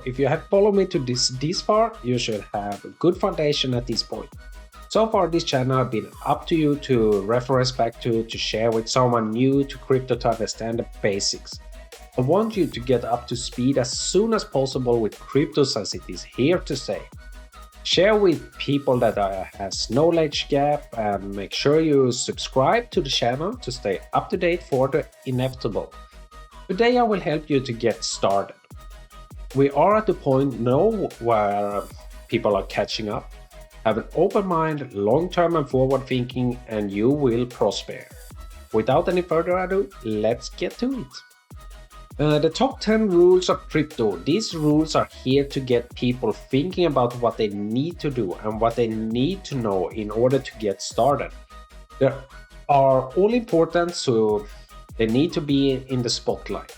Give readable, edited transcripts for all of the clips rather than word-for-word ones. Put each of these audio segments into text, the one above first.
if you have followed me to this far, you should have a good foundation at this point. So far, this channel has been up to you to reference back to share with someone new to crypto to understand the basics. I want you to get up to speed as soon as possible with crypto since it is here to stay. Share with people that has knowledge gap and make sure you subscribe to the channel to stay up to date for the inevitable. Today I will help you to get started. We are at the point now where people are catching up. Have an open mind, long-term and forward-thinking, and you will prosper. Without any further ado, let's get to it. The top 10 rules of crypto. These rules are here to get people thinking about what they need to do and what they need to know in order to get started. They are all important, so they need to be in the spotlight.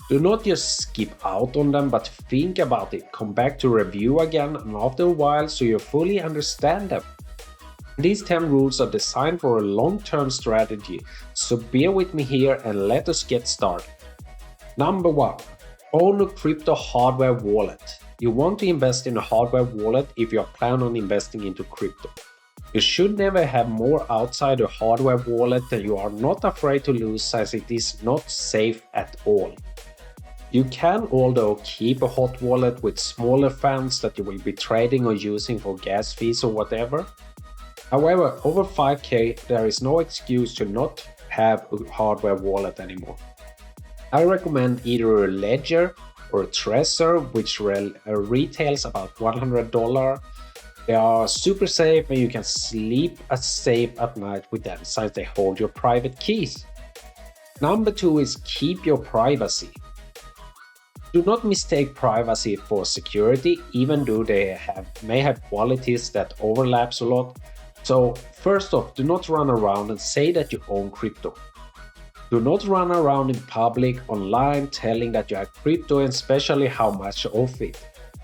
Do not just skip out on them, but think about it, come back to review again and after a while so you fully understand them. These 10 rules are designed for a long-term strategy, so bear with me here and let us get started. Number 1. Own a crypto hardware wallet. You want to invest in a hardware wallet if you are planning on investing into crypto. You should never have more outside a hardware wallet than you are not afraid to lose, since it is not safe at all. You can although keep a hot wallet with smaller funds that you will be trading or using for gas fees or whatever. However, over 5k there is no excuse to not have a hardware wallet anymore. I recommend either a Ledger or a Trezor, which retails about $100. They are super safe and you can sleep safe at night with them since they hold your private keys. Number 2 is keep your privacy. Do not mistake privacy for security, even though they may have qualities that overlaps a lot. So first off, do not run around and say that you own crypto. Do not run around in public online telling that you have crypto and especially how much of it.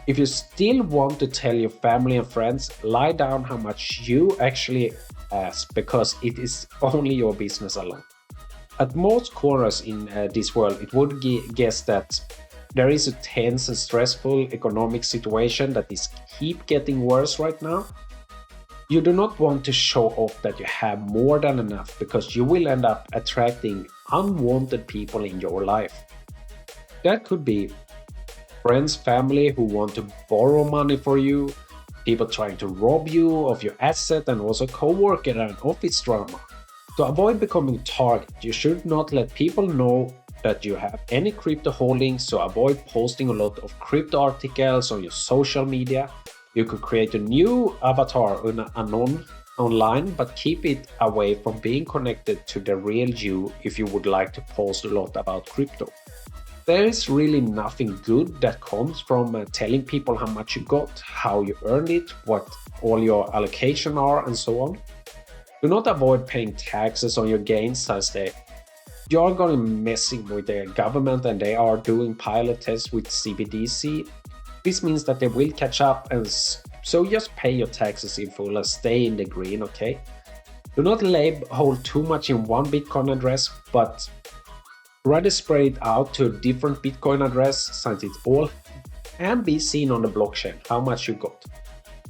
If you still want to tell your family and friends, lie down how much you actually ask, because it is only your business alone. At most corners in this world, it would guess that there is a tense and stressful economic situation that is keep getting worse right now. You do not want to show off that you have more than enough, because you will end up attracting unwanted people in your life. That could be friends, family who want to borrow money for you, people trying to rob you of your asset, and also co-worker and office drama. To avoid becoming a target, you should not let people know that you have any crypto holdings, so avoid posting a lot of crypto articles on your social media. You could create a new avatar online, but keep it away from being connected to the real you if you would like to post a lot about crypto. There is really nothing good that comes from telling people how much you got, how you earned it, what all your allocation are, and so on. Do not avoid paying taxes on your gains, since you are going to be messing with the government and they are doing pilot tests with CBDC. This means that they will catch up, and so just pay your taxes in full and stay in the green, okay? Do not hold too much in one Bitcoin address, but rather spread it out to a different Bitcoin address, since it all can be seen on the blockchain how much you got.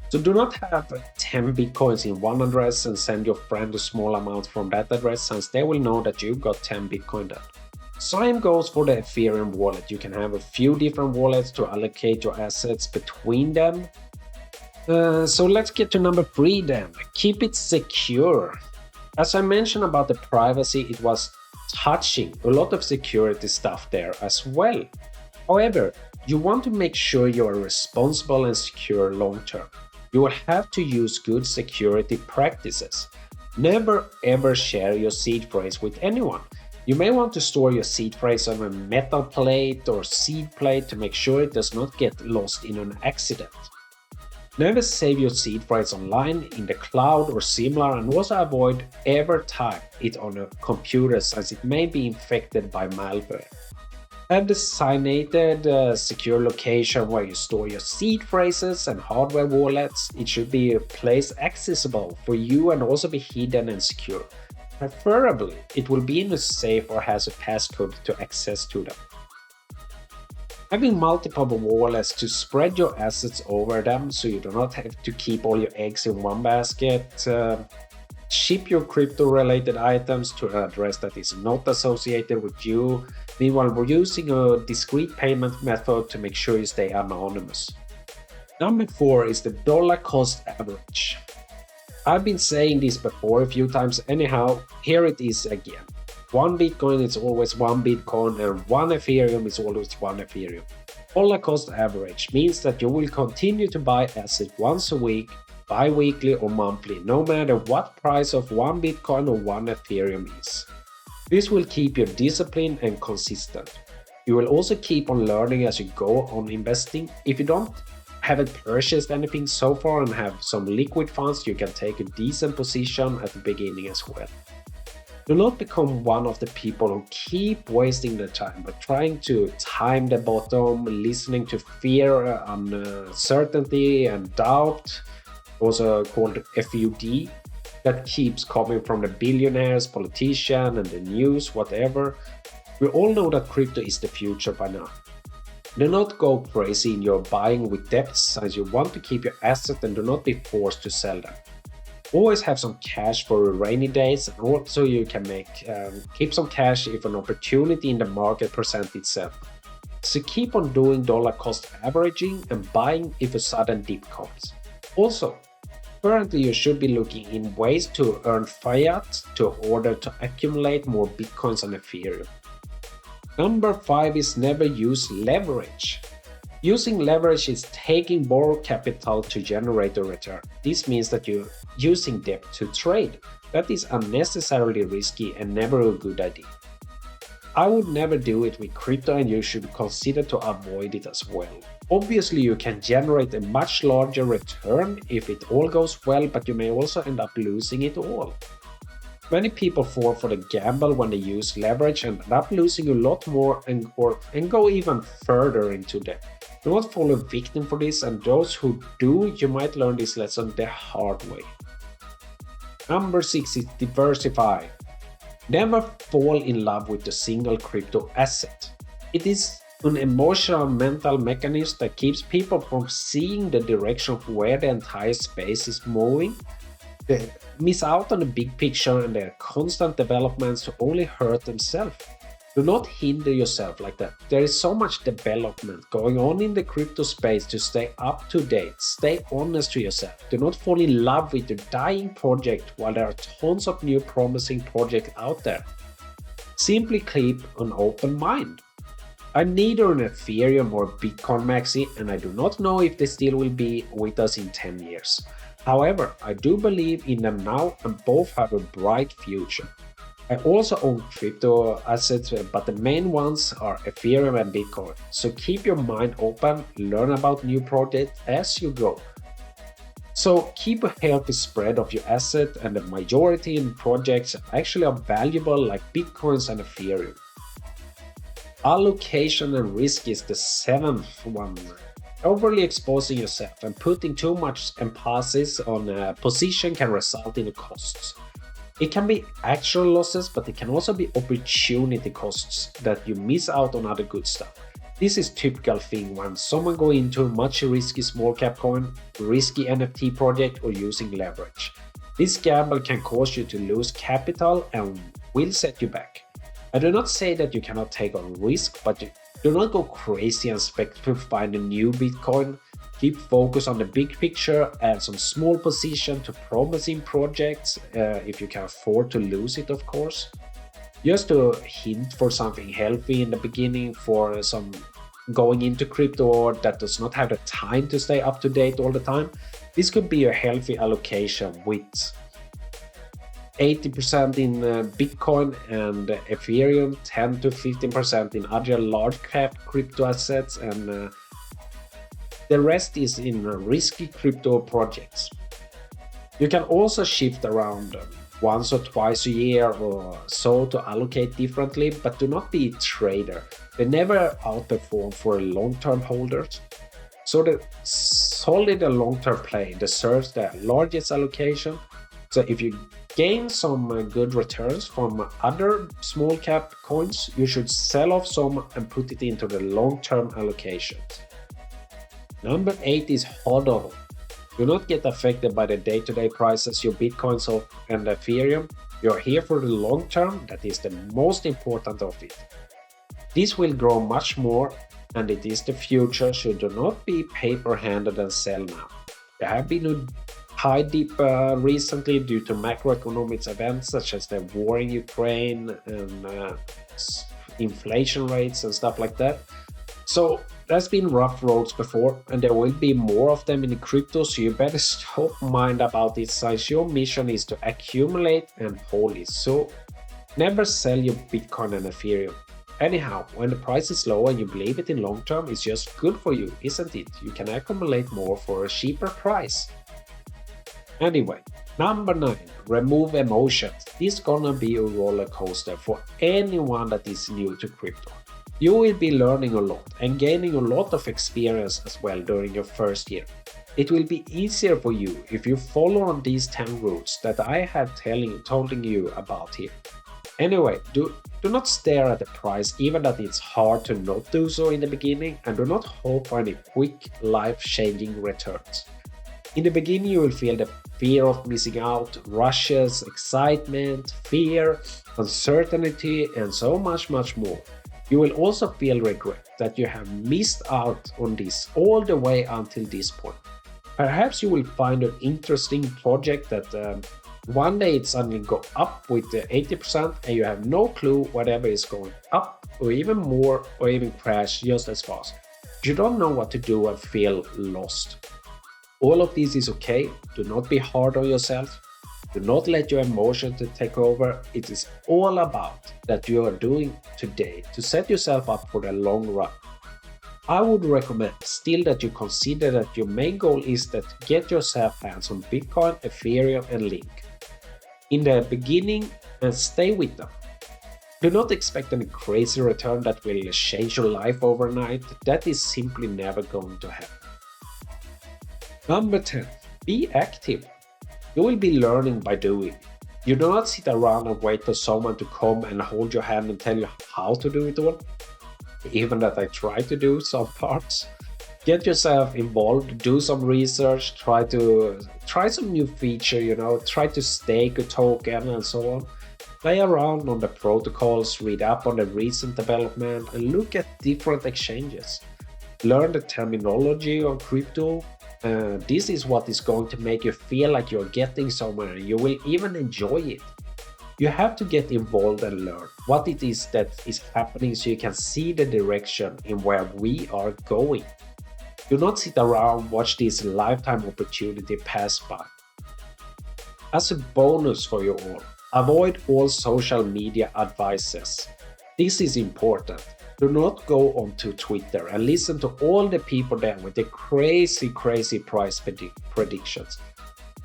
So do not have 10 Bitcoins in one address and send your friend a small amount from that address, since they will know that you got 10 Bitcoin there. Same goes for the Ethereum wallet. You can have a few different wallets to allocate your assets between them. So let's get to number 3 then. Keep it secure. As I mentioned about the privacy, it was touching a lot of security stuff there as well. However, you want to make sure you are responsible and secure long term. You will have to use good security practices. Never ever share your seed phrase with anyone. You may want to store your seed phrase on a metal plate or seed plate to make sure it does not get lost in an accident. Never save your seed phrase online, in the cloud or similar, and also avoid ever type it on a computer, since it may be infected by malware. Have designated secure location where you store your seed phrases and hardware wallets. It should be a place accessible for you and also be hidden and secure. Preferably, it will be in a safe or has a passcode to access to them. Having multiple wallets to spread your assets over them so you do not have to keep all your eggs in one basket. Ship your crypto related items to an address that is not associated with you. Meanwhile, we're using a discrete payment method to make sure you stay anonymous. Number 4 is the dollar cost average. I've been saying this before a few times, anyhow, here it is again. One Bitcoin is always one Bitcoin and one Ethereum is always one Ethereum. Dollar cost average means that you will continue to buy assets once a week, bi-weekly or monthly, no matter what price of one Bitcoin or one Ethereum is. This will keep you disciplined and consistent. You will also keep on learning as you go on investing. If you haven't purchased anything so far and have some liquid funds, you can take a decent position at the beginning as well. Do not become one of the people who keep wasting their time by trying to time the bottom, listening to fear, uncertainty and doubt, also called FUD, that keeps coming from the billionaires, politicians and the news, whatever. We all know that crypto is the future by now. Do not go crazy in your buying with debts as you want to keep your assets and do not be forced to sell them. Always have some cash for rainy days, and also you can keep some cash if an opportunity in the market presents itself. So keep on doing dollar cost averaging and buying if a sudden dip comes. Also, currently you should be looking in ways to earn fiat in order to accumulate more Bitcoins and Ethereum. Number 5 is never use leverage. Using leverage is taking borrowed capital to generate a return. This means that you're using debt to trade. That is unnecessarily risky and never a good idea. I would never do it with crypto and you should consider to avoid it as well. Obviously, you can generate a much larger return if it all goes well, but you may also end up losing it all. Many people fall for the gamble when they use leverage and end up losing a lot more and go even further into debt. Do not fall a victim for this, and those who do, you might learn this lesson the hard way. Number 6 is diversify. Never fall in love with a single crypto asset. It is an emotional mental mechanism that keeps people from seeing the direction of where the entire space is moving. They miss out on the big picture and their constant developments to only hurt themselves. Do not hinder yourself like that. There is so much development going on in the crypto space to stay up to date. Stay honest to yourself. Do not fall in love with your dying project while there are tons of new promising projects out there. Simply keep an open mind. I'm neither an Ethereum or Bitcoin maxi, and I do not know if they still will be with us in 10 years. However, I do believe in them now and both have a bright future. I also own crypto assets, but the main ones are Ethereum and Bitcoin. So keep your mind open, learn about new projects as you go. So keep a healthy spread of your asset, and the majority in projects actually are valuable like Bitcoins and Ethereum. Allocation and risk is the 7th one. Overly exposing yourself and putting too much emphasis on a position can result in costs. It can be actual losses, but it can also be opportunity costs that you miss out on other good stuff. This is typical thing when someone go into a much risky small cap coin, risky NFT project or using leverage. This gamble can cause you to lose capital and will set you back. I do not say that you cannot take on risk, but do not go crazy and expect to find a new Bitcoin. Keep focus on the big picture, add some small position to promising projects if you can afford to lose it, of course. Just to hint for something healthy in the beginning for some going into crypto that does not have the time to stay up to date all the time. This could be a healthy allocation with 80% in Bitcoin and Ethereum, 10 to 15% in other large cap crypto assets, and the rest is in risky crypto projects. You can also shift around once or twice a year or so to allocate differently, but do not be a trader. They never outperform for long-term holders. So the solid and long-term play deserves the largest allocation. So if you gain some good returns from other small cap coins, you should sell off some and put it into the long-term allocations. Number 8 is HODL. Do not get affected by the day-to-day prices, your Bitcoins of and Ethereum. You're here for the long term, that is the most important of it. This will grow much more and it is the future, so do not be paper-handed and sell now. There have been a high dip recently due to macroeconomic events such as the war in Ukraine and inflation rates and stuff like that. So there's been rough roads before and there will be more of them in the crypto, so you better stop mind about it since your mission is to accumulate and hold it. So never sell your Bitcoin and Ethereum. Anyhow, when the price is low and you believe it in long term, it's just good for you, isn't it? You can accumulate more for a cheaper price. Anyway, number 9, remove emotions. This is gonna be a roller coaster for anyone that is new to crypto. You will be learning a lot and gaining a lot of experience as well during your first year. It will be easier for you if you follow on these 10 rules that I have telling you about here. Anyway, do not stare at the price, even that it's hard to not do so in the beginning, and do not hope for any quick life-changing returns. In the beginning you will feel the fear of missing out, rushes, excitement, fear, uncertainty and so much more. You will also feel regret that you have missed out on this all the way until this point. Perhaps you will find an interesting project that one day it suddenly go up with 80% and you have no clue whatever is going up or even more or even crash just as fast. You don't know what to do and feel lost. All of this is okay. Do not be hard on yourself. Do not let your emotions take over. It is all about that you are doing today to set yourself up for the long run. I would recommend still that you consider that your main goal is that get yourself hands on Bitcoin, Ethereum and Link in the beginning and stay with them. Do not expect any crazy return that will change your life overnight. That is simply never going to happen. Number 10. Be active. You will be learning by doing. You do not sit around and wait for someone to come and hold your hand and tell you how to do it all. Even that I try to do some parts. Get yourself involved, do some research, try some new feature, try to stake a token and so on. Play around on the protocols, read up on the recent development and look at different exchanges. Learn the terminology of crypto. This is what is going to make you feel like you're getting somewhere and you will even enjoy it. You have to get involved and learn what it is that is happening so you can see the direction in where we are going. Do not sit around, watch this lifetime opportunity pass by. As a bonus for you all, avoid all social media advices. This is important. Do not go onto Twitter and listen to all the people there with the crazy price predictions.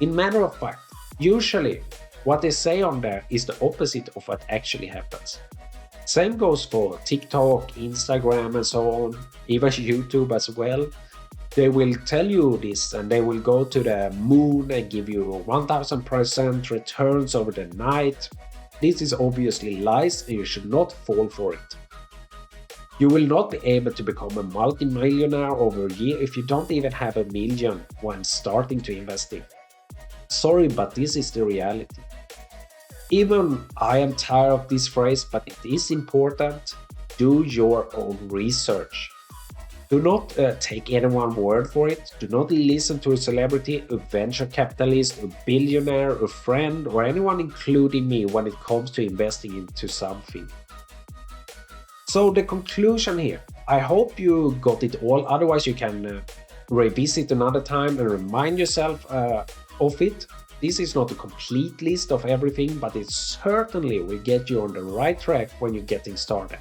In matter of fact, usually what they say on there is the opposite of what actually happens. Same goes for TikTok, Instagram and so on, even YouTube as well. They will tell you this and they will go to the moon and give you 1000% returns over the night. This is obviously lies and you should not fall for it. You will not be able to become a multi-millionaire over a year if you don't even have $1 million when starting to investing. Sorry, but this is the reality. Even I am tired of this phrase, but it is important. Do your own research. Do not take anyone's word for it. Do not listen to a celebrity, a venture capitalist, a billionaire, a friend, or anyone including me when it comes to investing into something. So the conclusion here, I hope you got it all, otherwise you can revisit another time and remind yourself of it. This is not a complete list of everything, but it certainly will get you on the right track when you're getting started.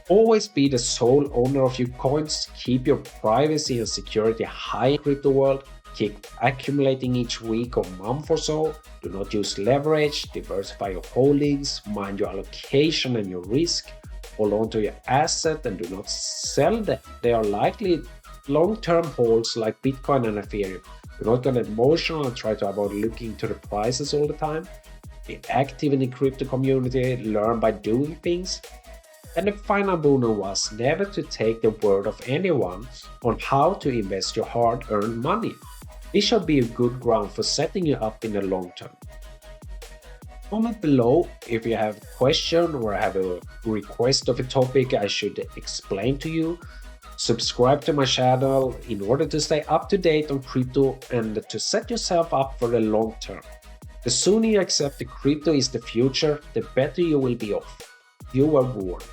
Always be the sole owner of your coins, keep your privacy and security high in the crypto world, keep accumulating each week or month or so, do not use leverage, diversify your holdings, mind your allocation and your risk, hold on to your asset and do not sell them. They are likely long-term holds like Bitcoin and Ethereum. Do not get emotional and try to avoid looking to the prices all the time. Be active in the crypto community, learn by doing things. And the final bonus was never to take the word of anyone on how to invest your hard-earned money. This should be a good ground for setting you up in the long term. Comment below if you have a question or have a request of a topic I should explain to you. Subscribe to my channel in order to stay up to date on crypto and to set yourself up for the long term. The sooner you accept that crypto is the future, the better you will be off. You are warned.